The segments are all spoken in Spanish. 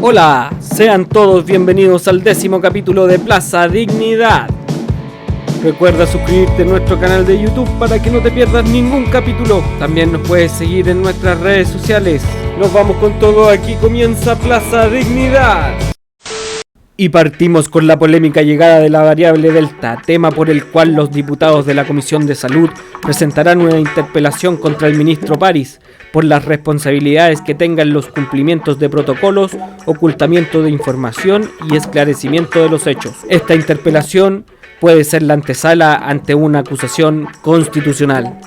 Hola, sean todos bienvenidos al 10º capítulo de Plaza Dignidad. Recuerda suscribirte a nuestro canal de YouTube para que no te pierdas ningún capítulo. También nos puedes seguir en nuestras redes sociales. Nos vamos con todo, aquí comienza Plaza Dignidad. Y partimos con la polémica llegada de la variable Delta, tema por el cual los diputados de la Comisión de Salud presentarán una interpelación contra el ministro París por las responsabilidades que tenga en los cumplimientos de protocolos, ocultamiento de información y esclarecimiento de los hechos. Esta interpelación puede ser la antesala ante una acusación constitucional.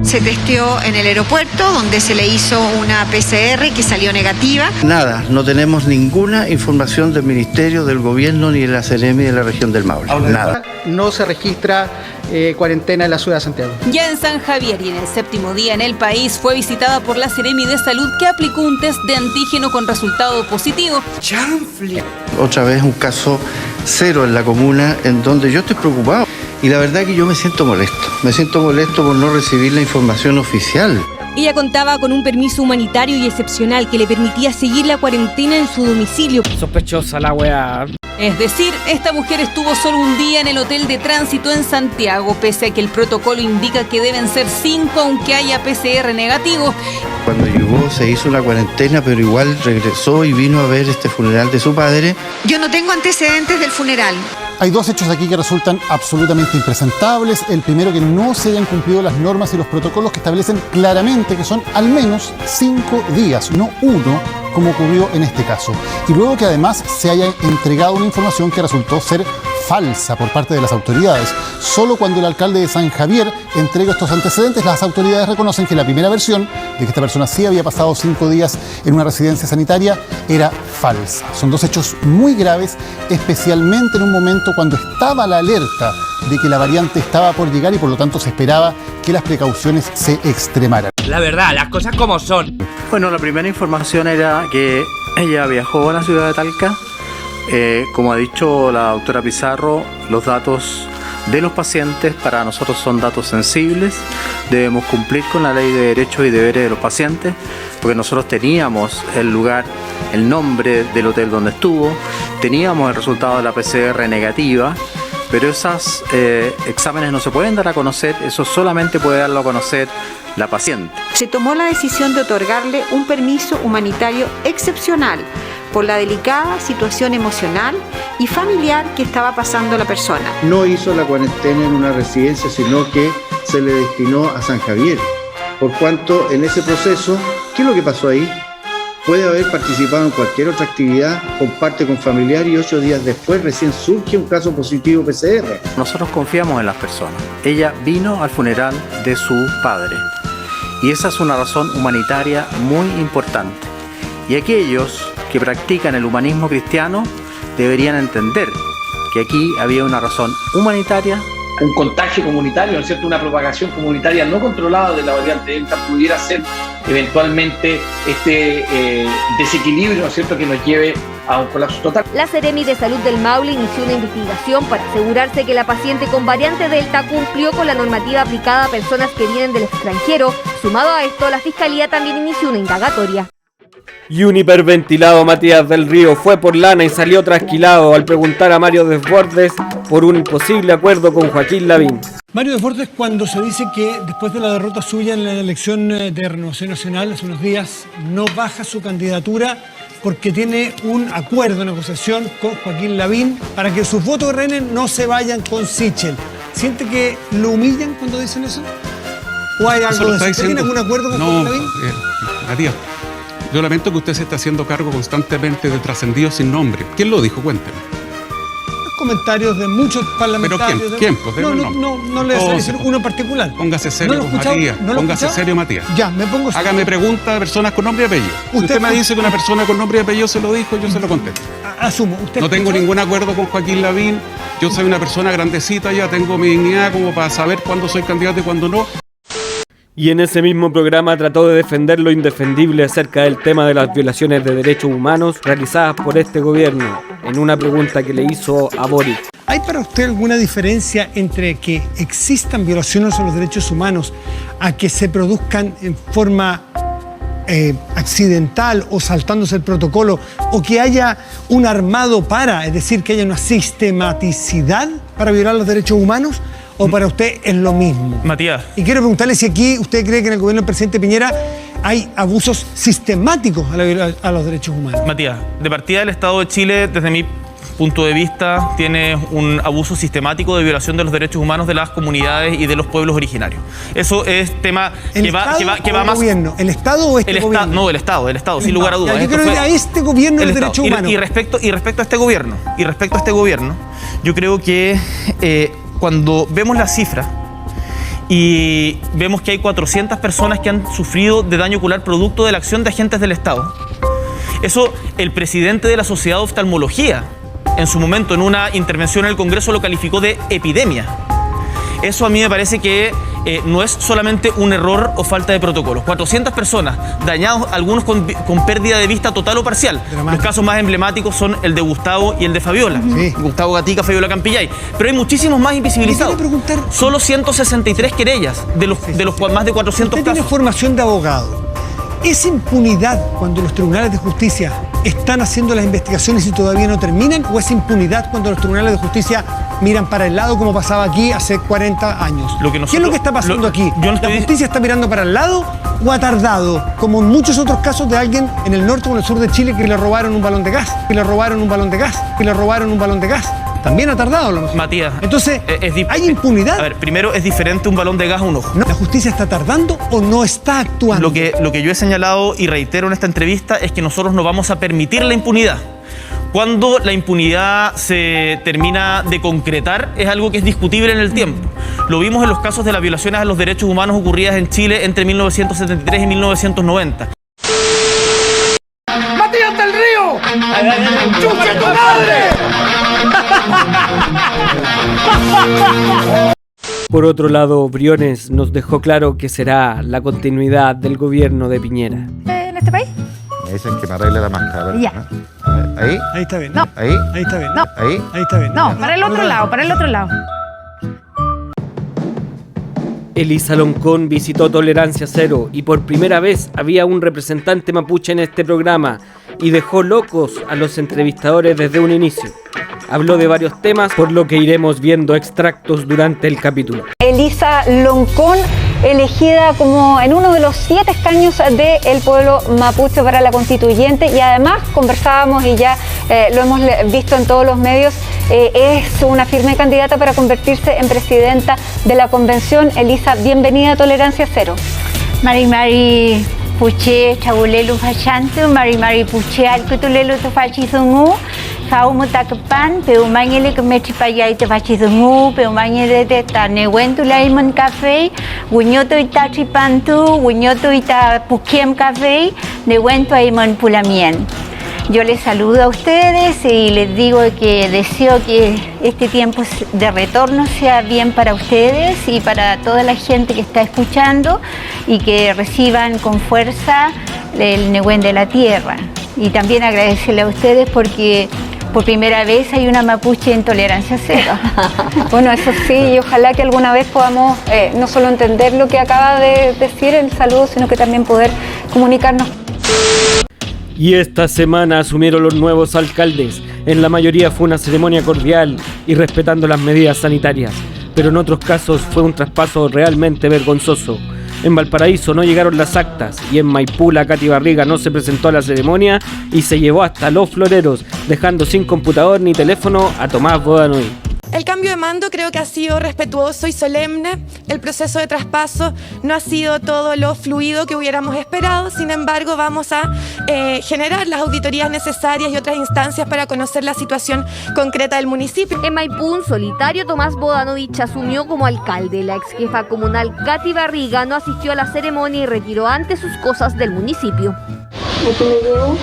Se testeó en el aeropuerto, donde se le hizo una PCR que salió negativa. Nada, no tenemos ninguna información del Ministerio, del Gobierno, ni de la Seremi de la región del Maule. Nada. No se registra cuarentena en la ciudad de Santiago. Ya en San Javier y en el 7º día en el país fue visitada por la Seremi de Salud, que aplicó un test de antígeno con resultado positivo. ¡Chanfle! Otra vez un caso cero en la comuna, en donde yo estoy preocupado. Y la verdad que yo me siento molesto por no recibir la información oficial. Ella contaba con un permiso humanitario y excepcional que le permitía seguir la cuarentena en su domicilio. Sospechosa la weá. Es decir, esta mujer estuvo solo un día en el hotel de tránsito en Santiago, pese a que el protocolo indica que deben ser 5 aunque haya PCR negativo. Cuando llegó se hizo una cuarentena, pero igual regresó y vino a ver este funeral de su padre. Yo no tengo antecedentes del funeral. Hay dos hechos aquí que resultan absolutamente impresentables. El primero, que no se hayan cumplido las normas y los protocolos que establecen claramente que son al menos 5 días, no 1, como ocurrió en este caso. Y luego que además se haya entregado una información que resultó ser falsa por parte de las autoridades. Solo cuando el alcalde de San Javier entrega estos antecedentes, las autoridades reconocen que la primera versión de que esta persona sí había pasado 5 días en una residencia sanitaria era falsa. Son dos hechos muy graves, especialmente en un momento cuando estaba la alerta de que la variante estaba por llegar y por lo tanto se esperaba que las precauciones se extremaran. La verdad, las cosas como son. Bueno, la primera información era que ella viajó a la ciudad de Talca. Como ha dicho la doctora Pizarro, los datos de los pacientes para nosotros son datos sensibles. Debemos cumplir con la ley de derechos y deberes de los pacientes, porque nosotros teníamos el lugar, el nombre del hotel donde estuvo, teníamos el resultado de la PCR negativa, pero esos exámenes no se pueden dar a conocer, eso solamente puede darlo a conocer la paciente. Se tomó la decisión de otorgarle un permiso humanitario excepcional por la delicada situación emocional y familiar que estaba pasando la persona. No hizo la cuarentena en una residencia, sino que se le destinó a San Javier. Por cuanto en ese proceso, ¿qué es lo que pasó ahí? Puede haber participado en cualquier otra actividad, comparte con familiar y 8 días después recién surge un caso positivo PCR. Nosotros confiamos en las personas. Ella vino al funeral de su padre y esa es una razón humanitaria muy importante. Y aquellos que practican el humanismo cristiano deberían entender que aquí había una razón humanitaria. Un contagio comunitario, ¿no es cierto? Una propagación comunitaria no controlada de la variante Delta pudiera ser eventualmente este desequilibrio, ¿no es cierto?, que nos lleve a un colapso total. La Seremi de Salud del Maule inició una investigación para asegurarse que la paciente con variante Delta cumplió con la normativa aplicada a personas que vienen del extranjero. Sumado a esto, la Fiscalía también inició una indagatoria. Y un hiperventilado Matías del Río fue por lana y salió trasquilado al preguntar a Mario Desbordes por un posible acuerdo con Joaquín Lavín. Mario Desbordes, cuando se dice que después de la derrota suya en la elección de Renovación Nacional hace unos días, no baja su candidatura porque tiene un acuerdo de negociación con Joaquín Lavín para que sus votos de René no se vayan con Sichel. ¿Siente que lo humillan cuando dicen eso? ¿O hay algo de eso? ¿Tiene algún acuerdo con Joaquín Lavín? Matías, yo lamento que usted se esté haciendo cargo constantemente de trascendidos sin nombre. ¿Quién lo dijo? Cuénteme. Los comentarios de muchos parlamentarios. ¿Pero quién? Pues no le voy a decir uno en particular. Póngase serio, Matías. Póngase serio, Matías. Ya, me pongo serio. Hágame preguntas a personas con nombre y apellido. Usted me dice que una persona con nombre y apellido se lo dijo, yo se lo contesto. Asumo. No tengo ningún acuerdo con Joaquín Lavín. Yo soy una persona grandecita ya, tengo mi dignidad como para saber cuándo soy candidato y cuándo no. Y en ese mismo programa trató de defender lo indefendible acerca del tema de las violaciones de derechos humanos realizadas por este gobierno, en una pregunta que le hizo a Boric. ¿Hay para usted alguna diferencia entre que existan violaciones a los derechos humanos a que se produzcan en forma accidental o saltándose el protocolo, o que haya un armado para, es decir, que haya una sistematicidad para violar los derechos humanos, o para usted es lo mismo? Matías. Y quiero preguntarle si aquí usted cree que en el gobierno del presidente Piñera hay abusos sistemáticos a los derechos humanos. Matías, de partida del Estado de Chile, desde mi punto de vista, tiene un abuso sistemático de violación de los derechos humanos de las comunidades y de los pueblos originarios. Eso es tema que va más... ¿Gobierno? ¿El Estado o este gobierno? No, el Estado, sin lugar a dudas. Yo quiero ir a este gobierno de derechos humanos. Y respecto a este gobierno, yo creo que cuando vemos la cifra y vemos que hay 400 personas que han sufrido de daño ocular producto de la acción de agentes del Estado, eso el presidente de la Sociedad de Oftalmología, en su momento en una intervención en el Congreso, lo calificó de epidemia. Eso a mí me parece que no es solamente un error o falta de protocolos. 400 personas dañados, algunos con pérdida de vista total o parcial. Los casos más emblemáticos son el de Gustavo y el de Fabiola. Sí. Gustavo Gatica, Fabiola Campillay. Pero hay muchísimos más invisibilizados. Solo 163 querellas de los más de 400 casos. Usted tiene formación de abogado. ¿Es impunidad cuando los tribunales de justicia están haciendo las investigaciones y todavía no terminan? ¿O es impunidad cuando los tribunales de justicia miran para el lado como pasaba aquí hace 40 años? ¿Qué es lo que está pasando aquí? ¿La justicia está mirando para el lado o ha tardado? Como en muchos otros casos de alguien en el norte o en el sur de Chile que le robaron un balón de gas, También ha tardado lo mejor. Matías. Entonces, ¿hay impunidad? A ver, primero es diferente un balón de gas a un ojo. No, ¿la justicia está tardando o no está actuando? Lo que yo he señalado y reitero en esta entrevista es que nosotros no vamos a permitir la impunidad. Cuando la impunidad se termina de concretar, es algo que es discutible en el tiempo. Lo vimos en los casos de las violaciones a los derechos humanos ocurridas en Chile entre 1973 y 1990. ¡Matías del Río! ¡Chuche tu madre! Por otro lado, Briones nos dejó claro que será la continuidad del gobierno de Piñera. ¿En este país? Me dicen que me arregle la máscara. Ya. ¿No? Ahí. Ahí está bien. No. Ahí. Ahí está bien. No. Ahí. Ahí está bien. No, para el otro lado. Elisa Loncón visitó Tolerancia Cero y por primera vez había un representante mapuche en este programa y dejó locos a los entrevistadores desde un inicio. Habló de varios temas, por lo que iremos viendo extractos durante el capítulo. Elisa Loncón, elegida como en uno de los 7 escaños del pueblo mapuche para la constituyente, y además conversábamos y ya lo hemos visto en todos los medios, es una firme candidata para convertirse en presidenta de la convención. Elisa, bienvenida a Tolerancia Cero. Mari Puche Chabulelu Fachantu, Mari Puche Alcutulelu Tufachizungu, Faumutakapan, Peumañele que me chipayay te Fachizungu, Peumañele de Tanehuentulaiman Café, Guñoto ita Chipantu, Guñoto ita Pukiem Café, Nehuento Aiman Pulamien. Yo les saludo a ustedes y les digo que deseo que este tiempo de retorno sea bien para ustedes y para toda la gente que está escuchando, y que reciban con fuerza el Nehuen de la tierra. Y también agradecerle a ustedes porque por primera vez hay una mapuche en Tolerancia Cero. Bueno, eso sí, y ojalá que alguna vez podamos no solo entender lo que acaba de decir el saludo, sino que también poder comunicarnos. Y esta semana asumieron los nuevos alcaldes. En la mayoría fue una ceremonia cordial y respetando las medidas sanitarias, pero en otros casos fue un traspaso realmente vergonzoso. En Valparaíso no llegaron las actas y en Maipú la Katy Barriga no se presentó a la ceremonia y se llevó hasta los floreros, dejando sin computador ni teléfono a Tomás Bodanovi. El cambio de mando creo que ha sido respetuoso y solemne. El proceso de traspaso no ha sido todo lo fluido que hubiéramos esperado. Sin embargo, vamos a generar las auditorías necesarias y otras instancias para conocer la situación concreta del municipio. En Maipú, un solitario, Tomás Bodanovich asumió como alcalde. La ex jefa comunal Katy Barriga no asistió a la ceremonia y retiró antes sus cosas del municipio. Aquí me llevo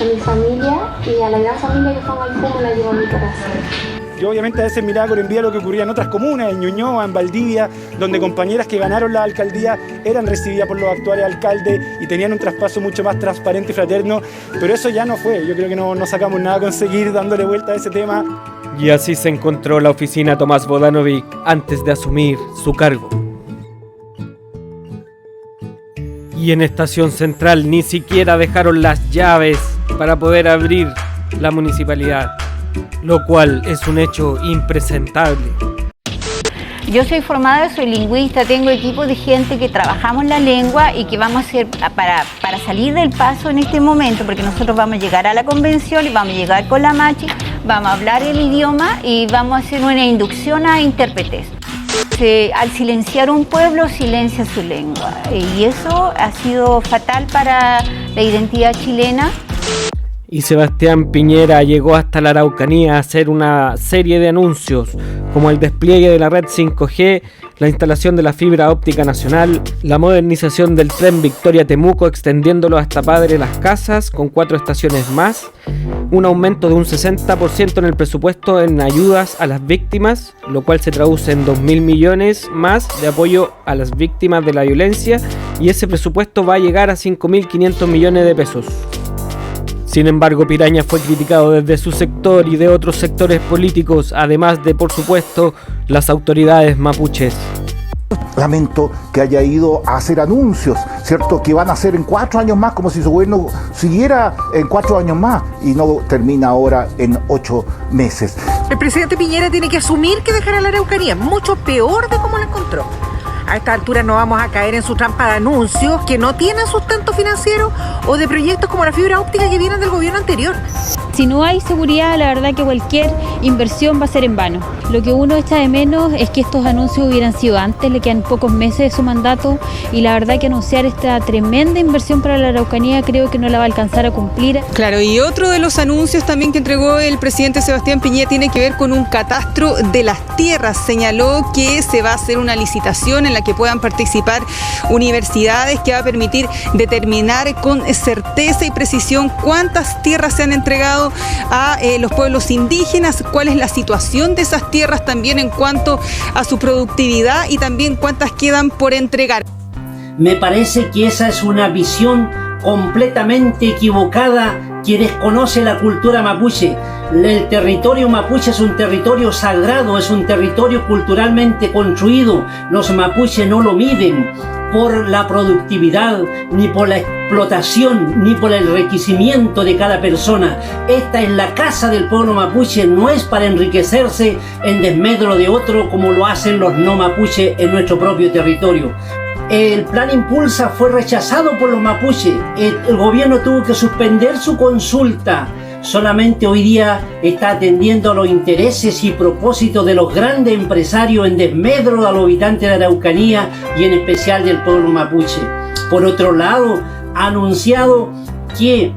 a mi familia y a la gran familia que fue a Maipú, me la llevo a mi corazón. Yo obviamente a veces miraba con envidia lo que ocurría en otras comunas, en Ñuñoa, en Valdivia, donde compañeras que ganaron la alcaldía eran recibidas por los actuales alcaldes y tenían un traspaso mucho más transparente y fraterno, pero eso ya no fue. Yo creo que no sacamos nada con seguir dándole vuelta a ese tema. Y así se encontró la oficina Tomás Bodanovic antes de asumir su cargo. Y en Estación Central ni siquiera dejaron las llaves para poder abrir la municipalidad, lo cual es un hecho impresentable. Yo soy formada, soy lingüista, tengo equipo de gente que trabajamos la lengua y que vamos a hacer para salir del paso en este momento, porque nosotros vamos a llegar a la convención y vamos a llegar con la machi, vamos a hablar el idioma y vamos a hacer una inducción a intérpretes. Al silenciar un pueblo, silencia su lengua y eso ha sido fatal para la identidad chilena. Y Sebastián Piñera llegó hasta la Araucanía a hacer una serie de anuncios, como el despliegue de la red 5G, la instalación de la fibra óptica nacional, la modernización del tren Victoria-Temuco extendiéndolo hasta Padre Las Casas con 4 estaciones más, un aumento de un 60% en el presupuesto en ayudas a las víctimas, lo cual se traduce en 2.000 millones más de apoyo a las víctimas de la violencia, y ese presupuesto va a llegar a 5.500 millones de pesos. Sin embargo, Piraña fue criticado desde su sector y de otros sectores políticos, además de, por supuesto, las autoridades mapuches. Lamento que haya ido a hacer anuncios, ¿cierto? Que van a hacer en 4 años más, como si su gobierno siguiera en 4 años más y no termina ahora en 8 meses. El presidente Piñera tiene que asumir que dejará la Araucanía, mucho peor de cómo la encontró. A esta altura no vamos a caer en su trampa de anuncios que no tienen sustento financiero o de proyectos como la fibra óptica que vienen del gobierno anterior. Si no hay seguridad, la verdad que cualquier inversión va a ser en vano. Lo que uno echa de menos es que estos anuncios hubieran sido antes, le quedan pocos meses de su mandato y la verdad que anunciar esta tremenda inversión para la Araucanía creo que no la va a alcanzar a cumplir. Claro, y otro de los anuncios también que entregó el presidente Sebastián Piñera tiene que ver con un catastro de las tierras. Señaló que se va a hacer una licitación en la que puedan participar universidades que va a permitir determinar con certeza y precisión cuántas tierras se han entregado a los pueblos indígenas, cuál es la situación de esas tierras también en cuanto a su productividad y también cuántas quedan por entregar. Me parece que esa es una visión completamente equivocada que desconoce la cultura mapuche. El territorio mapuche es un territorio sagrado, es un territorio culturalmente construido. Los mapuches no lo miden por la productividad, ni por la explotación, ni por el enriquecimiento de cada persona. Esta es la casa del pueblo mapuche, no es para enriquecerse en desmedro de otro como lo hacen los no mapuches en nuestro propio territorio. El plan Impulsa fue rechazado por los mapuches, el gobierno tuvo que suspender su consulta. Solamente hoy día está atendiendo a los intereses y propósitos de los grandes empresarios en desmedro a los habitantes de la Araucanía y en especial del pueblo mapuche. Por otro lado, ha anunciado que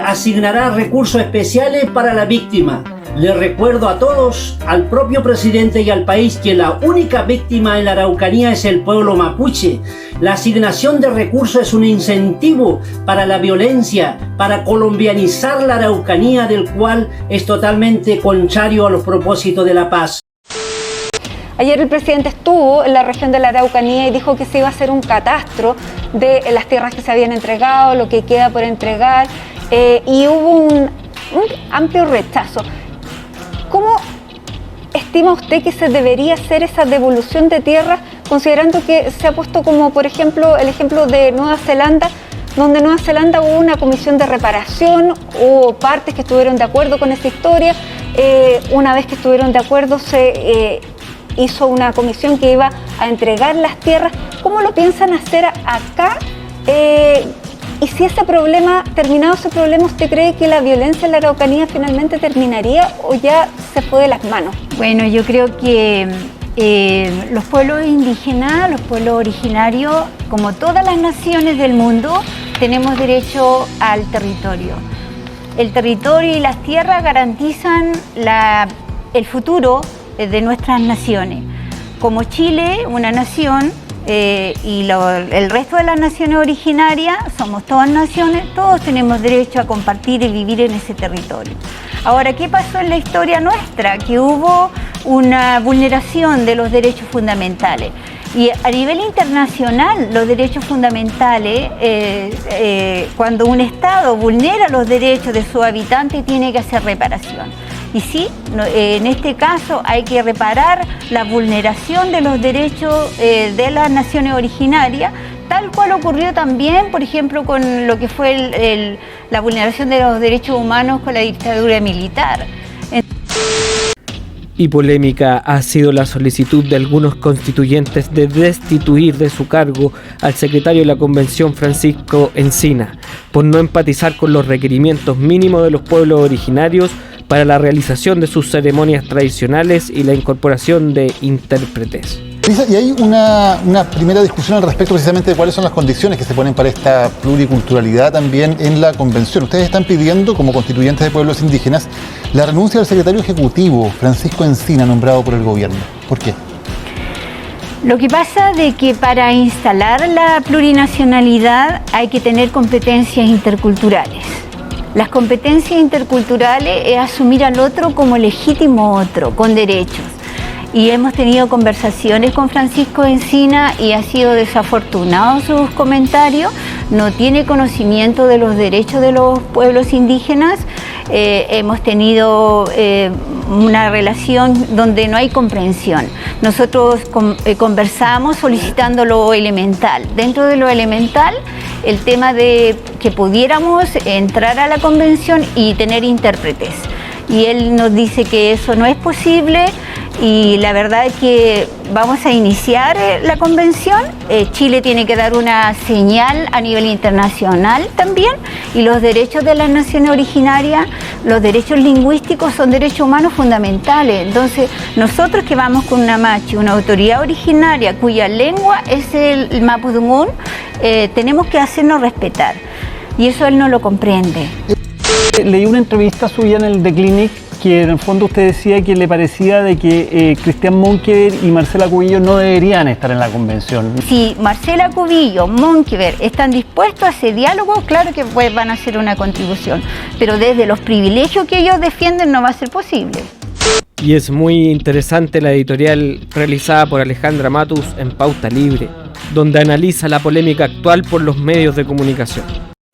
asignará recursos especiales para la víctima. Le recuerdo a todos, al propio presidente y al país, que la única víctima en la Araucanía es el pueblo mapuche. La asignación de recursos es un incentivo para la violencia, para colombianizar la Araucanía, del cual es totalmente contrario a los propósitos de la paz. Ayer el presidente estuvo en la región de la Araucanía y dijo que se iba a hacer un catastro de las tierras que se habían entregado, lo que queda por entregar, y hubo un amplio rechazo. ¿Cómo estima usted que se debería hacer esa devolución de tierras, considerando que se ha puesto como, por ejemplo, el ejemplo de Nueva Zelanda, donde en Nueva Zelanda hubo una comisión de reparación, hubo partes que estuvieron de acuerdo con esta historia, una vez que estuvieron de acuerdo se hizo una comisión que iba a entregar las tierras? ¿Cómo lo piensan hacer acá? Y si ese problema, terminado ese problema, ¿usted cree que la violencia en la Araucanía finalmente terminaría o ya se fue de las manos? Bueno, yo creo que los pueblos indígenas, los pueblos originarios, como todas las naciones del mundo, tenemos derecho al territorio. El territorio y las tierras garantizan el futuro de nuestras naciones. Como Chile, una nación, y el resto de las naciones originarias, somos todas naciones, todos tenemos derecho a compartir y vivir en ese territorio. Ahora, ¿qué pasó en la historia nuestra? Que hubo una vulneración de los derechos fundamentales. Y a nivel internacional, los derechos fundamentales, cuando un Estado vulnera los derechos de sus habitantes, tiene que hacer reparación. Y sí, en este caso hay que reparar la vulneración de los derechos de las naciones originarias, tal cual ocurrió también, por ejemplo, con lo que fue la vulneración de los derechos humanos con la dictadura militar. Y polémica ha sido la solicitud de algunos constituyentes de destituir de su cargo al secretario de la Convención, Francisco Encina, por no empatizar con los requerimientos mínimos de los pueblos originarios para la realización de sus ceremonias tradicionales y la incorporación de intérpretes. Y hay una primera discusión al respecto precisamente de cuáles son las condiciones que se ponen para esta pluriculturalidad también en la convención. Ustedes están pidiendo, como constituyentes de pueblos indígenas, la renuncia del secretario ejecutivo, Francisco Encina, nombrado por el gobierno. ¿Por qué? Lo que pasa de que para instalar la plurinacionalidad hay que tener competencias interculturales. Las competencias interculturales es asumir al otro como legítimo otro, con derechos. Y hemos tenido conversaciones con Francisco Encina y ha sido desafortunado sus comentarios. No tiene conocimiento de los derechos de los pueblos indígenas. Hemos tenido una relación donde no hay comprensión. Nosotros conversamos solicitando lo elemental. Dentro de lo elemental, el tema de que pudiéramos entrar a la convención y tener intérpretes. Y él nos dice que eso no es posible. Y la verdad es que vamos a iniciar la convención. Chile tiene que dar una señal a nivel internacional también, y los derechos de las naciones originarias, los derechos lingüísticos son derechos humanos fundamentales. Entonces nosotros que vamos con una machi, una autoridad originaria cuya lengua es el mapudungún, tenemos que hacernos respetar, y eso él no lo comprende. Leí una entrevista suya en el The Clinic que en el fondo usted decía que le parecía de que Cristian Monkever y Marcela Cubillos no deberían estar en la convención. Si Marcela Cubillos, Monkever están dispuestos a ese diálogo, claro que pues van a hacer una contribución, pero desde los privilegios que ellos defienden no va a ser posible. Y es muy interesante la editorial realizada por Alejandra Matus en Pauta Libre, donde analiza la polémica actual por los medios de comunicación.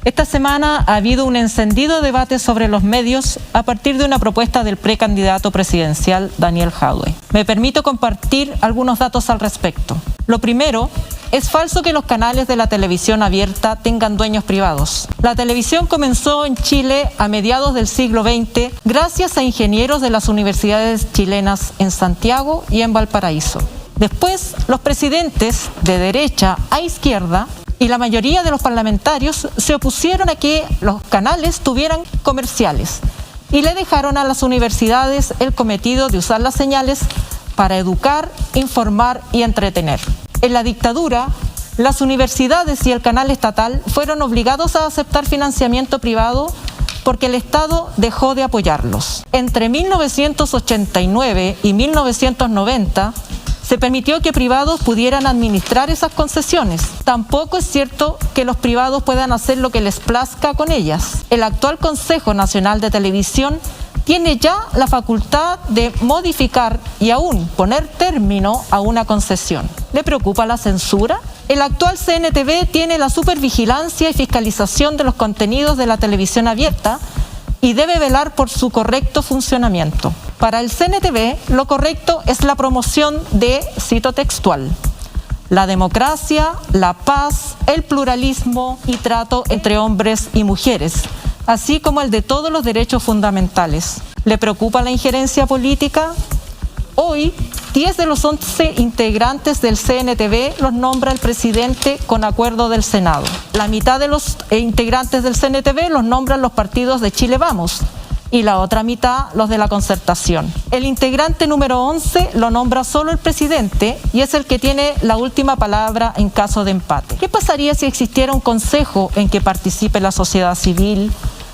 Esta semana ha habido un encendido debate sobre los medios a partir de una propuesta del precandidato presidencial Daniel Jadwe. Me permito compartir algunos datos al respecto. Lo primero, es falso que los canales de la televisión abierta tengan dueños privados. La televisión comenzó en Chile a mediados del siglo XX gracias a ingenieros de las universidades chilenas en Santiago y en Valparaíso. Después, los presidentes de derecha a izquierda y la mayoría de los parlamentarios se opusieron a que los canales tuvieran comerciales y le dejaron a las universidades el cometido de usar las señales para educar, informar y entretener. En la dictadura, las universidades y el canal estatal fueron obligados a aceptar financiamiento privado porque el Estado dejó de apoyarlos. Entre 1989 y 1990, se permitió que privados pudieran administrar esas concesiones. Tampoco es cierto que los privados puedan hacer lo que les plazca con ellas. El actual Consejo Nacional de Televisión tiene ya la facultad de modificar y aún poner término a una concesión. ¿Le preocupa la censura? El actual CNTV tiene la supervigilancia y fiscalización de los contenidos de la televisión abierta y debe velar por su correcto funcionamiento. Para el CNTV, lo correcto es la promoción de, cito textual, la democracia, la paz, el pluralismo y trato entre hombres y mujeres, así como el de todos los derechos fundamentales. ¿Le preocupa la injerencia política? Hoy, 10 de los 11 integrantes del CNTV los nombra el presidente con acuerdo del Senado. La mitad de los integrantes del CNTV los nombran los partidos de Chile Vamos y la otra mitad los de la Concertación. El integrante número 11 lo nombra solo el presidente y es el que tiene la última palabra en caso de empate. ¿Qué pasaría si existiera un consejo en que participe la sociedad civil,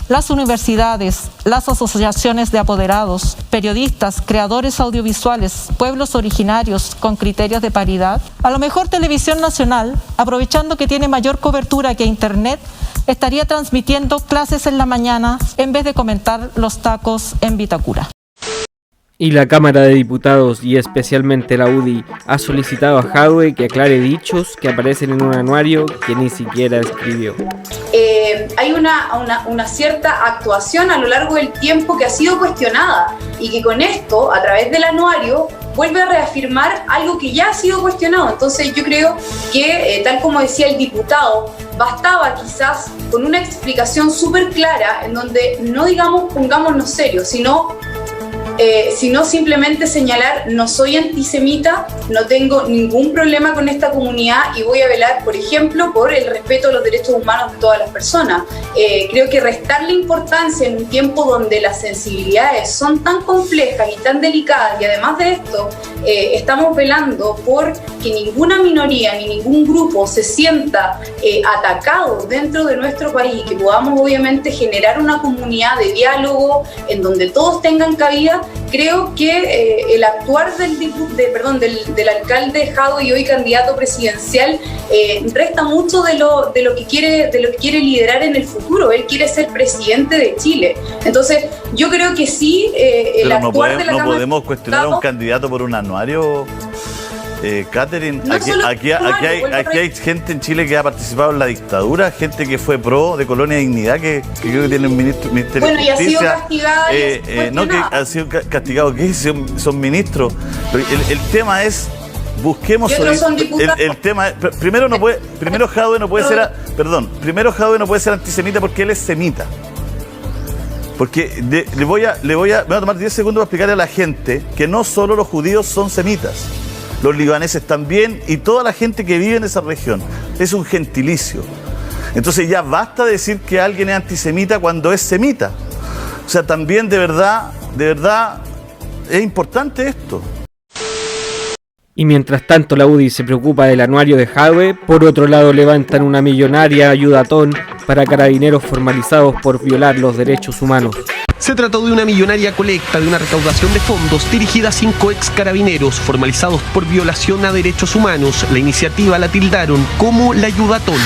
las universidades, las asociaciones de apoderados, periodistas, creadores audiovisuales, pueblos originarios con criterios de paridad? A lo mejor Televisión Nacional, aprovechando que tiene mayor cobertura que Internet, estaría transmitiendo clases en la mañana en vez de comentar los tacos en Vitacura. Y la Cámara de Diputados y especialmente la UDI ha solicitado a Jadwe que aclare dichos que aparecen en un anuario que ni siquiera escribió. Hay una cierta actuación a lo largo del tiempo que ha sido cuestionada y que con esto, a través del anuario, vuelve a reafirmar algo que ya ha sido cuestionado. Entonces yo creo que, tal como decía el diputado, bastaba quizás con una explicación súper clara en donde no digamos pongámonos serios, sino simplemente señalar: no soy antisemita, no tengo ningún problema con esta comunidad y voy a velar, por ejemplo, por el respeto a los derechos humanos de todas las personas. Creo que restarle importancia en un tiempo donde las sensibilidades son tan complejas y tan delicadas, y además de esto estamos velando por que ninguna minoría ni ningún grupo se sienta atacado dentro de nuestro país, y que podamos obviamente generar una comunidad de diálogo en donde todos tengan cabida. Creo que el actuar del alcalde Jadwe, y hoy candidato presidencial, resta mucho de lo que quiere liderar en el futuro. Él quiere ser presidente de Chile. Entonces, yo creo que sí, el actuar de la Cámara. No podemos cuestionar a un candidato por un anuario. Catherine, no aquí hay gente en Chile que ha participado en la dictadura, gente que fue pro de Colonia Dignidad, que creo que tiene un ministerio de Justicia. Y ha sido castigada. No, que ha sido castigado, que son ministros. Pero el tema es, busquemos el tema. Primero Jadwe no puede ser, Jadwe no puede ser antisemita porque él es semita. Porque me voy a tomar 10 segundos para explicarle a la gente que no solo los judíos son semitas. Los libaneses también, y toda la gente que vive en esa región. Es un gentilicio. Entonces ya basta decir que alguien es antisemita cuando es semita. O sea, también de verdad es importante esto. Y mientras tanto la UDI se preocupa del anuario de Jadwe, por otro lado levantan una millonaria ayudatón para carabineros formalizados por violar los derechos humanos. Se trató de una millonaria colecta de una recaudación de fondos dirigida a 5 ex carabineros formalizados por violación a derechos humanos. La iniciativa la tildaron como la ayudatón.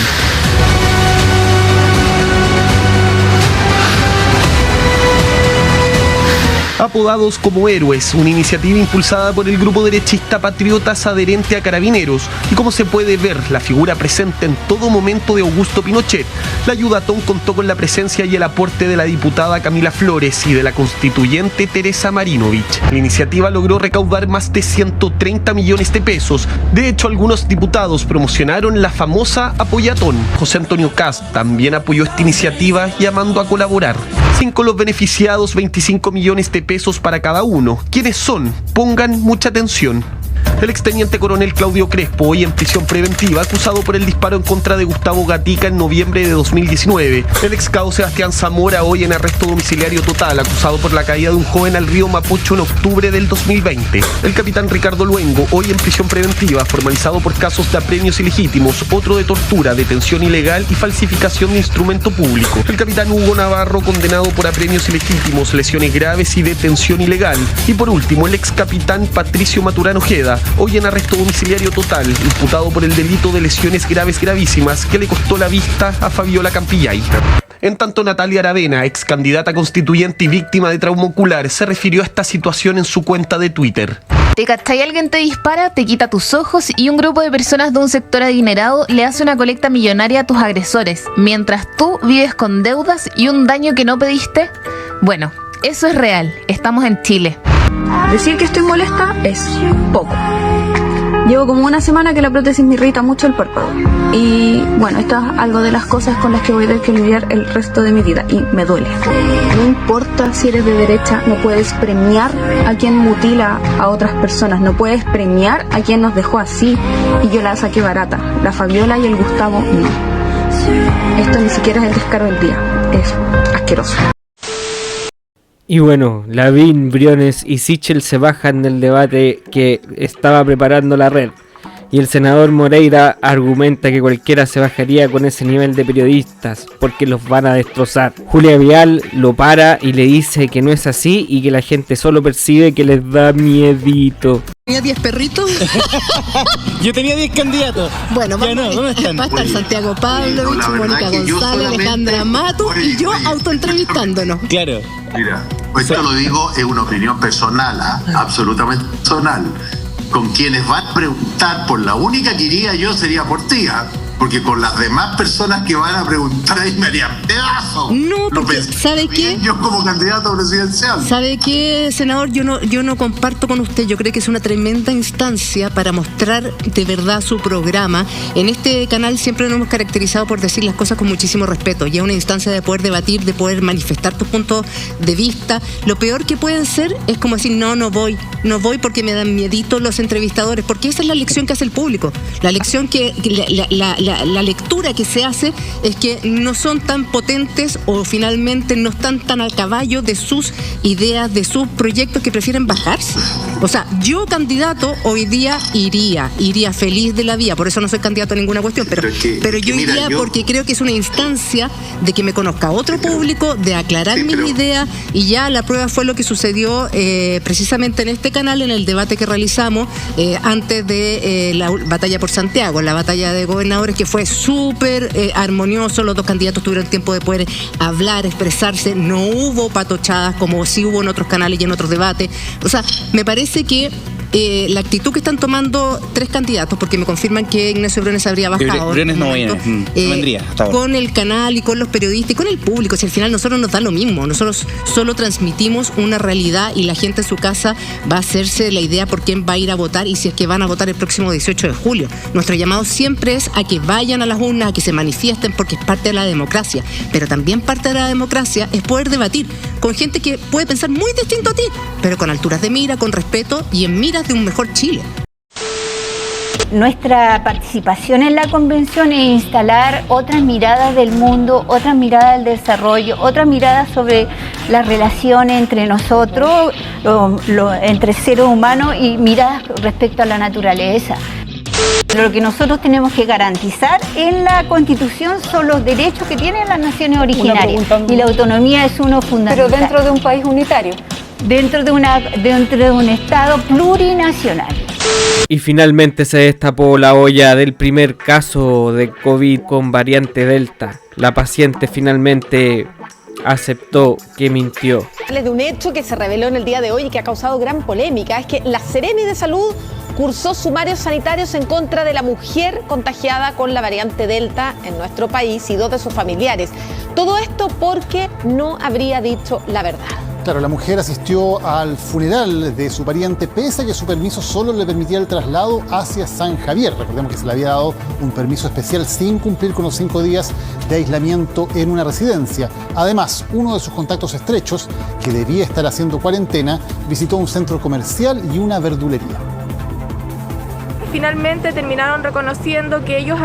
Apodados como héroes, una iniciativa impulsada por el grupo derechista Patriotas adherente a Carabineros, y como se puede ver, la figura presente en todo momento de Augusto Pinochet. La ayudatón contó con la presencia y el aporte de la diputada Camila Flores y de la constituyente Teresa Marinovich. La iniciativa logró recaudar más de 130 millones de pesos. De hecho, algunos diputados promocionaron la famosa apoyatón. José Antonio Kast también apoyó esta iniciativa llamando a colaborar. 5 los beneficiados, 25 millones de pesos para cada uno. ¿Quiénes son? Pongan mucha atención. El exteniente coronel Claudio Crespo, hoy en prisión preventiva, acusado por el disparo en contra de Gustavo Gatica en noviembre de 2019. El excabo Sebastián Zamora, hoy en arresto domiciliario total, acusado por la caída de un joven al río Mapocho en octubre del 2020. El capitán Ricardo Luengo, hoy en prisión preventiva, formalizado por casos de apremios ilegítimos, otro de tortura, detención ilegal y falsificación de instrumento público. El capitán Hugo Navarro, condenado por apremios ilegítimos, lesiones graves y detención ilegal. Y por último, el ex capitán Patricio Maturano Ojeda, hoy en arresto domiciliario total, imputado por el delito de lesiones graves gravísimas que le costó la vista a Fabiola Campillay. En tanto, Natalia Aravena, ex candidata constituyente y víctima de trauma ocular, se refirió a esta situación en su cuenta de Twitter. ¿Te cachai? Alguien te dispara, te quita tus ojos y un grupo de personas de un sector adinerado le hace una colecta millonaria a tus agresores, mientras tú vives con deudas y un daño que no pediste. Bueno, eso es real. Estamos en Chile. Decir que estoy molesta es poco. Llevo como una semana que la prótesis me irrita mucho el párpado. Y bueno, esto es algo de las cosas con las que voy a tener que lidiar el resto de mi vida y me duele. No importa si eres de derecha, no puedes premiar a quien mutila a otras personas, no puedes premiar a quien nos dejó así. Y yo la saqué barata. La Fabiola y el Gustavo no. Esto ni siquiera es el descaro del día. Es asqueroso. Y bueno, Lavín, Briones y Sichel se bajan del debate que estaba preparando la red. Y el senador Moreira argumenta que cualquiera se bajaría con ese nivel de periodistas porque los van a destrozar. Julia Vial lo para y le dice que no es así y que la gente solo percibe que les da miedito. ¿Tenía 10 perritos? Yo tenía 10 candidatos. Bueno, va a estar Santiago Pavlovich, Mónica González, Alejandra Matu y yo autoentrevistándonos. Claro. Mira, esto lo digo, es una opinión personal, absolutamente personal. Con quienes van a preguntar, por la única que iría yo sería por ti. porque con las demás personas que van a preguntar ahí me harían pedazos. No, porque ¿sabe qué? Yo como candidato presidencial. ¿Sabe qué, senador? Yo no comparto con usted. Yo creo que es una tremenda instancia para mostrar de verdad su programa. En este canal siempre nos hemos caracterizado por decir las cosas con muchísimo respeto. Y es una instancia de poder debatir, de poder manifestar tus puntos de vista. Lo peor que pueden ser es como decir, no voy porque me dan miedito los entrevistadores, porque esa es la lección que hace el público. La lección la lectura que se hace es que no son tan potentes o finalmente no están tan al caballo de sus ideas, de sus proyectos, que prefieren bajarse. O sea, yo candidato hoy día iría feliz de la vida, por eso no soy candidato a ninguna cuestión, pero yo iría porque creo que es una instancia de que me conozca otro público, de aclarar mis ideas, y ya la prueba fue lo que sucedió precisamente en este canal, en el debate que realizamos antes de la batalla por Santiago, la batalla de gobernadores, que fue súper armonioso. Los dos candidatos tuvieron tiempo de poder hablar, expresarse, no hubo patochadas como sí hubo en otros canales y en otros debates. O sea, me parece que la actitud que están tomando tres candidatos, porque me confirman que Ignacio Briones habría bajado. Briones no vendría hasta ahora. Con el canal y con los periodistas y con el público. Si al final nosotros nos da lo mismo, nosotros solo transmitimos una realidad y la gente en su casa va a hacerse la idea por quién va a ir a votar y si es que van a votar el próximo 18 de julio. Nuestro llamado siempre es a que vayan a las urnas, a que se manifiesten, porque es parte de la democracia. Pero también parte de la democracia es poder debatir con gente que puede pensar muy distinto a ti, pero con alturas de mira, con respeto y en miras de un mejor Chile. Nuestra participación en la convención es instalar otras miradas del mundo, otras miradas del desarrollo, otras miradas sobre las relaciones entre nosotros, entre seres humanos, y miradas respecto a la naturaleza. Lo que nosotros tenemos que garantizar en la Constitución son los derechos que tienen las naciones originarias, y la autonomía es uno fundamental. Pero dentro de un país unitario. Dentro de un Estado plurinacional. Y finalmente se destapó la olla del primer caso de COVID con variante Delta. La paciente finalmente aceptó que mintió. De un hecho que se reveló en el día de hoy y que ha causado gran polémica, es que la Seremi de Salud cursó sumarios sanitarios en contra de la mujer contagiada con la variante Delta en nuestro país y 2 de sus familiares. Todo esto porque no habría dicho la verdad. Claro, la mujer asistió al funeral de su pariente pese a que su permiso solo le permitía el traslado hacia San Javier. Recordemos que se le había dado un permiso especial sin cumplir con los 5 días de aislamiento en una residencia. Además, uno de sus contactos estrechos, que debía estar haciendo cuarentena, visitó un centro comercial y una verdulería. Finalmente terminaron reconociendo que ellos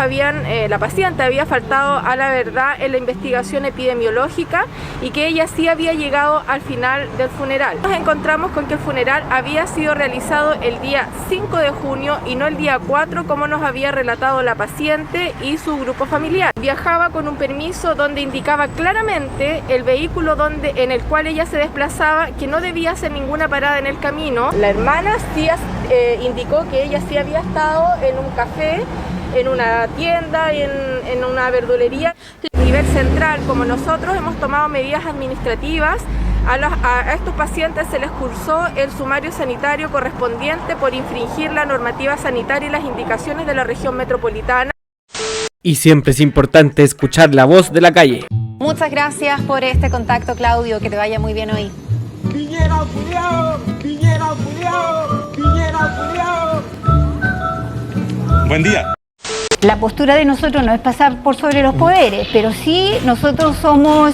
la paciente había faltado a la verdad en la investigación epidemiológica y que ella sí había llegado al final del funeral. Nos encontramos con que el funeral había sido realizado el día 5 de junio y no el día 4, como nos había relatado la paciente y su grupo familiar. Viajaba con un permiso donde indicaba claramente el vehículo en el cual ella se desplazaba, que no debía hacer ninguna parada en el camino. La hermana sí indicó que ella sí había estado en un café, en una tienda, en una verdulería. A nivel central, como nosotros hemos tomado medidas administrativas, a estos pacientes se les cursó el sumario sanitario correspondiente por infringir la normativa sanitaria y las indicaciones de la región metropolitana. Y siempre es importante escuchar la voz de la calle. Muchas gracias por este contacto, Claudio, que te vaya muy bien hoy. Piñera culiao, Piñera culiao, Piñera culiao. Buen día. La postura de nosotros no es pasar por sobre los poderes, pero sí nosotros somos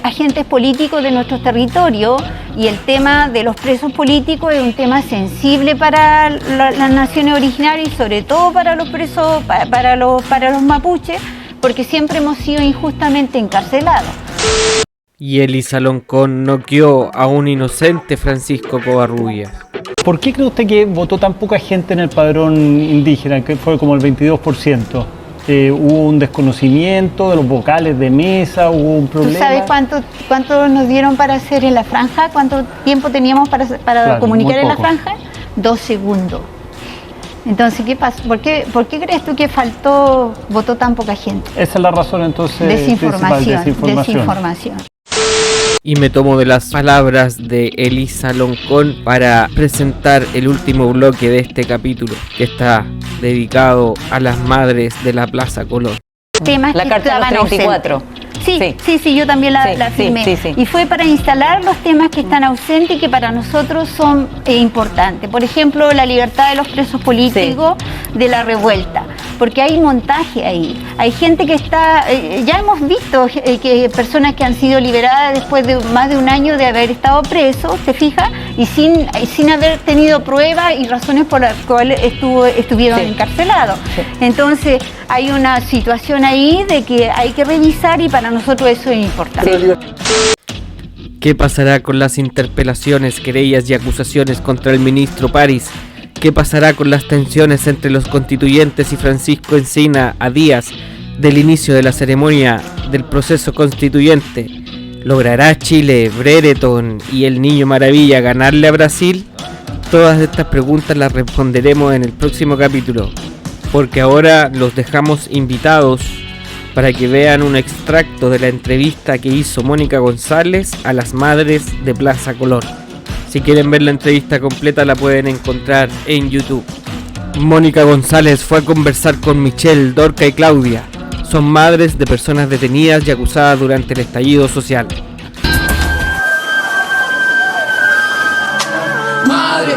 agentes políticos de nuestro territorio, y el tema de los presos políticos es un tema sensible para las naciones originarias y sobre todo para los presos, para los mapuches, porque siempre hemos sido injustamente encarcelados. Y Elisa Loncón noqueó a un inocente Francisco Covarrubias. ¿Por qué cree usted que votó tan poca gente en el padrón indígena, que fue como el 22%? ¿Hubo un desconocimiento de los vocales de mesa? ¿Hubo un problema? ¿Tú sabes cuánto nos dieron para hacer en la franja? ¿Cuánto tiempo teníamos para comunicar en la franja? 2 segundos. Entonces, ¿qué pasa? ¿Por qué crees tú que votó tan poca gente? Esa es la razón, entonces. Desinformación. Y me tomo de las palabras de Elisa Loncón para presentar el último bloque de este capítulo, que está dedicado a las madres de la Plaza Colón. La carta de los 34. Sí, yo también la firmé. Sí. Y fue para instalar los temas que están ausentes y que para nosotros son importantes. Por ejemplo, la libertad de los presos políticos de la revuelta. Porque hay montaje ahí. Hay gente que está... ya hemos visto que personas que han sido liberadas después de más de un año de haber estado presos, ¿se fija? Y sin haber tenido pruebas y razones por las cuales estuvieron encarcelados. Entonces, hay una situación ahí de que hay que revisar y para nosotros eso es importante. ¿Qué pasará con las interpelaciones, querellas y acusaciones contra el ministro París? ¿Qué pasará con las tensiones entre los constituyentes y Francisco Encina a días del inicio de la ceremonia del proceso constituyente? ¿Logrará Chile, Brereton y el Niño Maravilla ganarle a Brasil? Todas estas preguntas las responderemos en el próximo capítulo, porque ahora los dejamos invitados para que vean un extracto de la entrevista que hizo Mónica González a las madres de Plaza Colón. Si quieren ver la entrevista completa la pueden encontrar en YouTube. Mónica González fue a conversar con Michelle, Dorca y Claudia. Son madres de personas detenidas y acusadas durante el estallido social. Madre,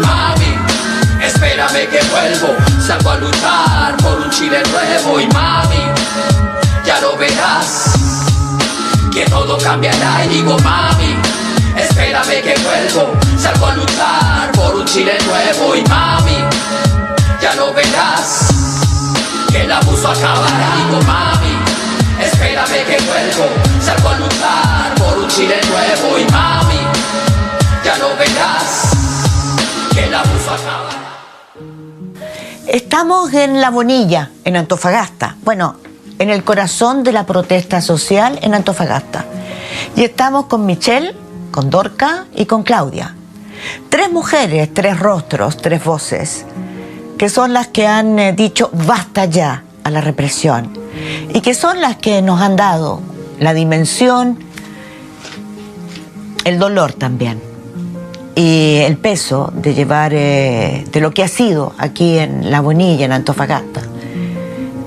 mami, espérame que vuelvo. Salgo a luchar por un Chile nuevo. Y mami, ya lo verás, que todo cambiará. Y digo mami, espérame que vuelvo. Salgo a luchar por un Chile nuevo. Y mami, ya lo verás, que el abuso acabará. Digo mami, espérame que vuelvo. Salgo a luchar por un Chile nuevo. Y mami, ya lo verás, que el abuso acabará. Estamos en La Bonilla, en Antofagasta. Bueno, en el corazón de la protesta social en Antofagasta. Y estamos con Michelle, con Dorca y con Claudia. 3 mujeres, 3 rostros, 3 voces, que son las que han dicho basta ya a la represión. Y que son las que nos han dado la dimensión, el dolor también. Y el peso de llevar, de lo que ha sido aquí en La Bonilla, en Antofagasta,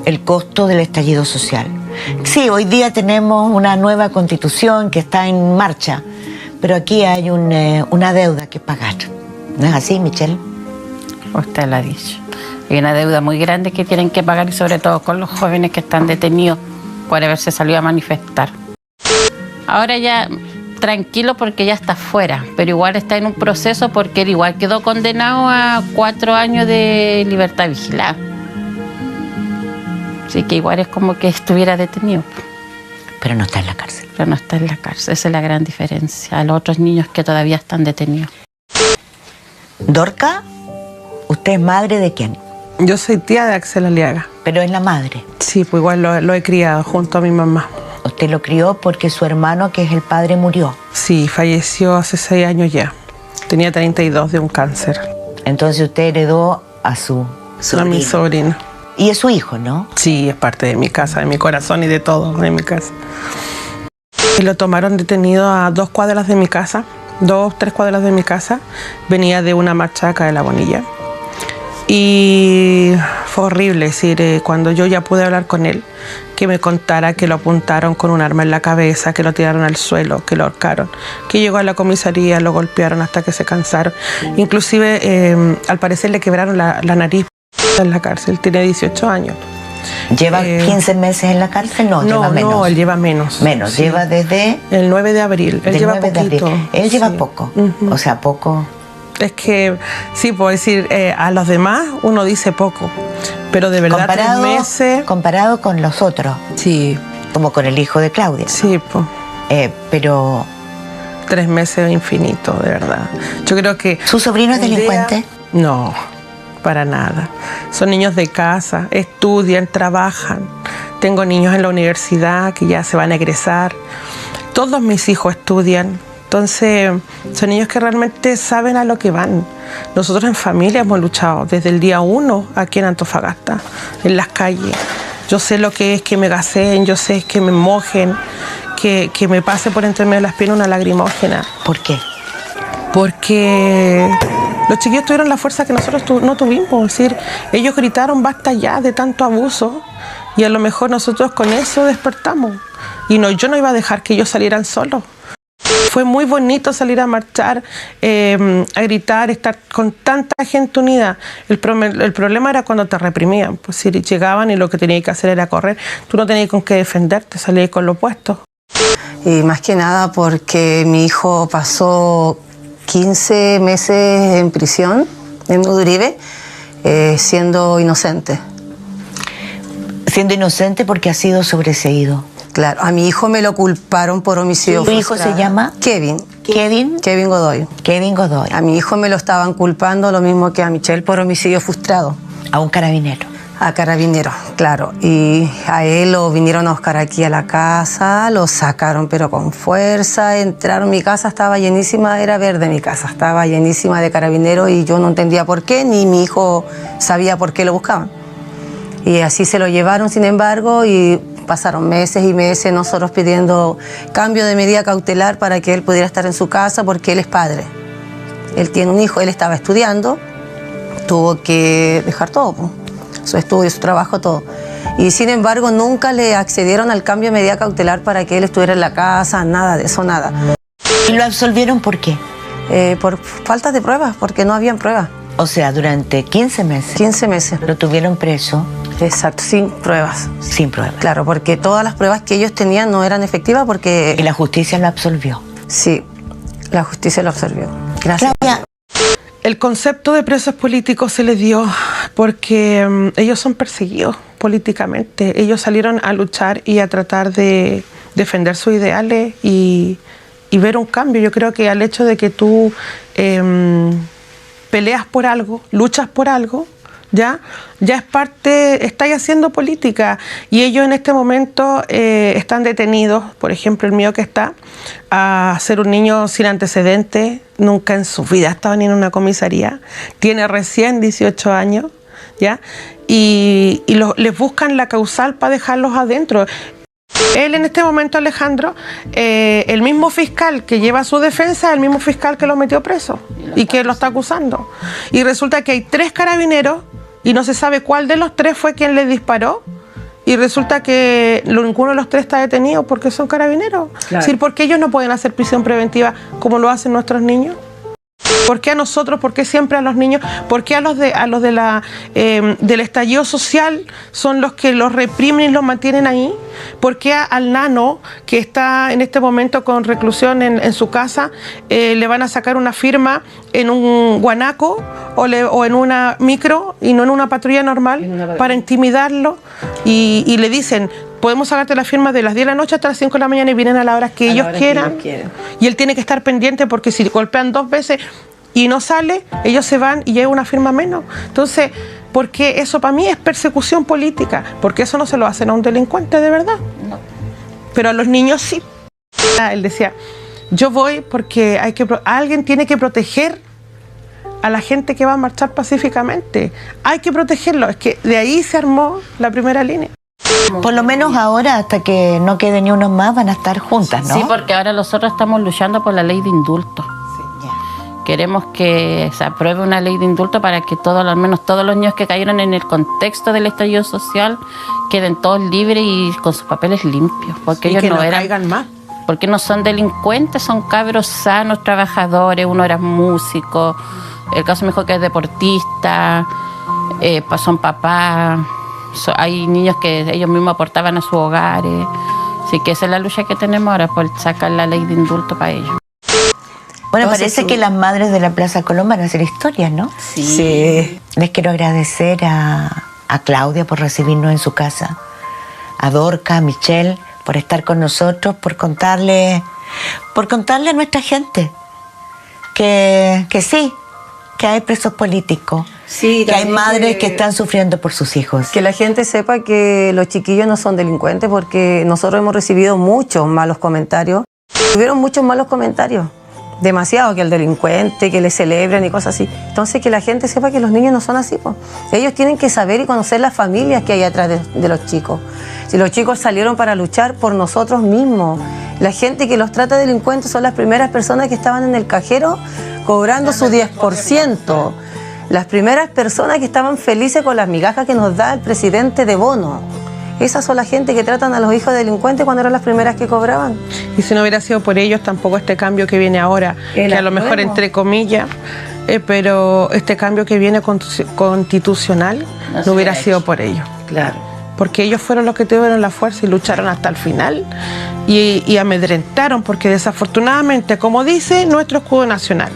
el costo del estallido social. Sí, hoy día tenemos una nueva constitución que está en marcha, pero aquí hay una deuda que pagar. ¿No es así, Michelle? Usted lo ha dicho. Hay una deuda muy grande que tienen que pagar y sobre todo con los jóvenes que están detenidos por haberse salido a manifestar. Ahora ya tranquilo porque ya está fuera, pero igual está en un proceso porque él igual quedó condenado a 4 años de libertad vigilada. Así que igual es como que estuviera detenido. Pero no está en la cárcel. Pero no está en la cárcel, esa es la gran diferencia a los otros niños que todavía están detenidos. Dorca, ¿usted es madre de quién? Yo soy tía de Axel Aliaga. ¿Pero es la madre? Sí, pues igual lo he criado junto a mi mamá. ¿Usted lo crió porque su hermano, que es el padre, murió? Sí, falleció hace 6 años ya. Tenía 32 de un cáncer. Entonces usted heredó a su sobrino. A mi sobrino. Y es su hijo, ¿no? Sí, es parte de mi casa, de mi corazón y de todo de mi casa. Y lo tomaron detenido a 2 cuadras de mi casa, 2, 3 cuadras de mi casa. Venía de una marcha acá de La Bonilla. Y fue horrible, es decir, cuando yo ya pude hablar con él, que me contara que lo apuntaron con un arma en la cabeza, que lo tiraron al suelo, que lo ahorcaron, que llegó a la comisaría, lo golpearon hasta que se cansaron. Inclusive, al parecer le quebraron la nariz en la cárcel, tiene 18 años. ¿Lleva 15 meses en la cárcel? No, lleva menos. No, él lleva menos. Menos, sí. Lleva desde... El 9 de abril, él lleva poquito. Él lleva poco, o sea, poco... Es que, sí, puedo decir, a los demás uno dice poco, pero de verdad 3 meses... Comparado con los otros. Sí. Como con el hijo de Claudia. Sí, pues. Pero... 3 meses infinito, de verdad. Yo creo que... ¿Su sobrino es delincuente? No, para nada. Son niños de casa, estudian, trabajan. Tengo niños en la universidad que ya se van a egresar. Todos mis hijos estudian. Entonces, son niños que realmente saben a lo que van. Nosotros en familia hemos luchado desde el día 1 aquí en Antofagasta, en las calles. Yo sé lo que es que me gaseen, yo sé que me mojen, que me pase por entre medio de las piernas una lagrimógena. ¿Por qué? Porque los chiquillos tuvieron la fuerza que nosotros no tuvimos. Es decir, ellos gritaron basta ya de tanto abuso y a lo mejor nosotros con eso despertamos. Y yo no iba a dejar que ellos salieran solos. Fue muy bonito salir a marchar, a gritar, estar con tanta gente unida. El problema era cuando te reprimían. Pues si llegaban y lo que tenías que hacer era correr, tú no tenías con qué defenderte, salías con lo opuesto. Y más que nada porque mi hijo pasó 15 meses en prisión, en Uduribe, siendo inocente. Siendo inocente porque ha sido sobreseído. Claro, a mi hijo me lo culparon por homicidio frustrado. ¿Tu hijo se llama? Kevin. ¿Kevin? Kevin Godoy. Kevin Godoy. A mi hijo me lo estaban culpando lo mismo que a Michelle por homicidio frustrado. ¿A un carabinero? A carabinero, claro. Y a él lo vinieron a buscar aquí a la casa, lo sacaron pero con fuerza, entraron, mi casa estaba llenísima, era verde mi casa, estaba llenísima de carabineros y yo no entendía por qué, ni mi hijo sabía por qué lo buscaban. Y así se lo llevaron, sin embargo, y pasaron meses y meses nosotros pidiendo cambio de medida cautelar para que él pudiera estar en su casa porque él es padre. Él tiene un hijo, él estaba estudiando, tuvo que dejar todo, su estudio, su trabajo, todo. Y sin embargo nunca le accedieron al cambio de medida cautelar para que él estuviera en la casa, nada de eso, nada. ¿Y lo absolvieron por qué? Por falta de pruebas, porque no habían pruebas. O sea, durante 15 meses. 15 meses. Lo tuvieron preso. Exacto, sin pruebas. Sin pruebas. Claro, porque todas las pruebas que ellos tenían no eran efectivas porque... Y la justicia lo absolvió. Sí, la justicia lo absolvió. Gracias. Claudia. El concepto de presos políticos se les dio porque ellos son perseguidos políticamente. Ellos salieron a luchar y a tratar de defender sus ideales y ver un cambio. Yo creo que al hecho de que tú peleas por algo, luchas por algo, ya es parte, estáis haciendo política y ellos en este momento están detenidos, por ejemplo el mío que está a ser un niño sin antecedentes, nunca en su vida estaba ni en una comisaría, tiene recién 18 años, ya, y les buscan la causal para dejarlos adentro. Él en este momento, Alejandro, el mismo fiscal que lleva su defensa es el mismo fiscal que lo metió preso y que lo está acusando. Y resulta que hay 3 carabineros y no se sabe cuál de los 3 fue quien le disparó. Y resulta que ninguno de los 3 está detenido porque son carabineros. Claro. Es decir, ¿por qué ellos no pueden hacer prisión preventiva como lo hacen nuestros niños? ¿Por qué a nosotros? ¿Por qué siempre a los niños? ¿Por qué a los del estallido social son los que los reprimen y los mantienen ahí? ¿Por qué al nano que está en este momento con reclusión en su casa le van a sacar una firma en un guanaco o en una micro y no en una patrulla normal para intimidarlo? Y le dicen, podemos sacarte la firma de las 10 de la noche hasta las 5 de la mañana y vienen a la hora que ellos quieran. Y él tiene que estar pendiente porque si golpean 2 veces y no sale, ellos se van y llega una firma menos. Entonces, porque eso para mí es persecución política, porque eso no se lo hacen a un delincuente de verdad. No. Pero a los niños sí. Él decía, yo voy porque alguien tiene que proteger a la gente que va a marchar pacíficamente. Hay que protegerlo. Es que de ahí se armó la primera línea. Por lo menos ahora, hasta que no quede ni uno más, van a estar juntas, ¿no? Sí, porque ahora nosotros estamos luchando por la ley de indulto. Queremos que se apruebe una ley de indulto para que al menos todos los niños que cayeron en el contexto del estallido social queden todos libres y con sus papeles limpios. Porque ellos no caigan más. Porque no son delincuentes, son cabros sanos, trabajadores, uno era músico, el caso me dijo que es deportista, son papás, hay niños que ellos mismos aportaban a sus hogares. Así que esa es la lucha que tenemos ahora, por sacar la ley de indulto para ellos. Bueno, parece que las madres de la Plaza Colón van a hacer historia, ¿no? Sí. Les quiero agradecer a Claudia por recibirnos en su casa, a Dorca, a Michelle, por estar con nosotros, por contarle a nuestra gente que sí, que hay presos políticos, sí, que hay madres que están sufriendo por sus hijos. Que la gente sepa que los chiquillos no son delincuentes, porque nosotros hemos recibido muchos malos comentarios. Tuvieron muchos malos comentarios. demasiado, que el delincuente, que le celebran y cosas así. Entonces que la gente sepa que los niños no son así, pues. Ellos tienen que saber y conocer las familias que hay atrás de los chicos. Si los chicos salieron para luchar por nosotros mismos, la gente que los trata de delincuentes son las primeras personas que estaban en el cajero cobrando su 10%. Las primeras personas que estaban felices con las migajas que nos da el presidente de bono. Esas son la gente que tratan a los hijos de delincuentes cuando eran las primeras que cobraban. Y si no hubiera sido por ellos, tampoco este cambio que viene ahora, que a lo mejor entre comillas, pero este cambio que viene constitucional no hubiera sido por ellos. Claro. Porque ellos fueron los que tuvieron la fuerza y lucharon hasta el final y amedrentaron, porque desafortunadamente, como dice nuestro escudo nacional,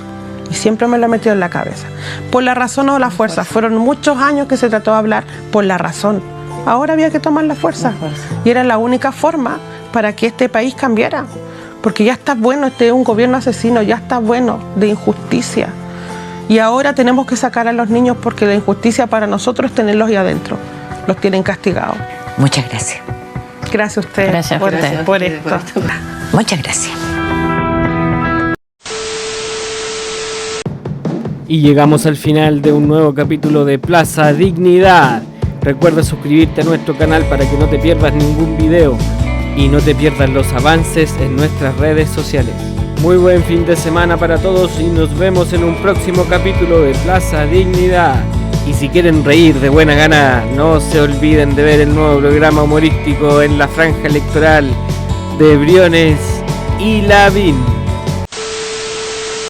y siempre me lo he metido en la cabeza, por la razón o la fuerza, fueron muchos años que se trató de hablar por la razón. Ahora había que tomar la fuerza. Y era la única forma para que este país cambiara. Porque ya está bueno, este es un gobierno asesino, ya está bueno de injusticia. Y ahora tenemos que sacar a los niños porque la injusticia para nosotros es tenerlos ahí adentro. Los tienen castigados. Muchas gracias. Gracias a usted por esto. Muchas gracias. Y llegamos al final de un nuevo capítulo de Plaza Dignidad. Recuerda suscribirte a nuestro canal para que no te pierdas ningún video y no te pierdas los avances en nuestras redes sociales. Muy buen fin de semana para todos y nos vemos en un próximo capítulo de Plaza Dignidad. Y si quieren reír de buena gana, no se olviden de ver el nuevo programa humorístico en la franja electoral de Briones y Lavín.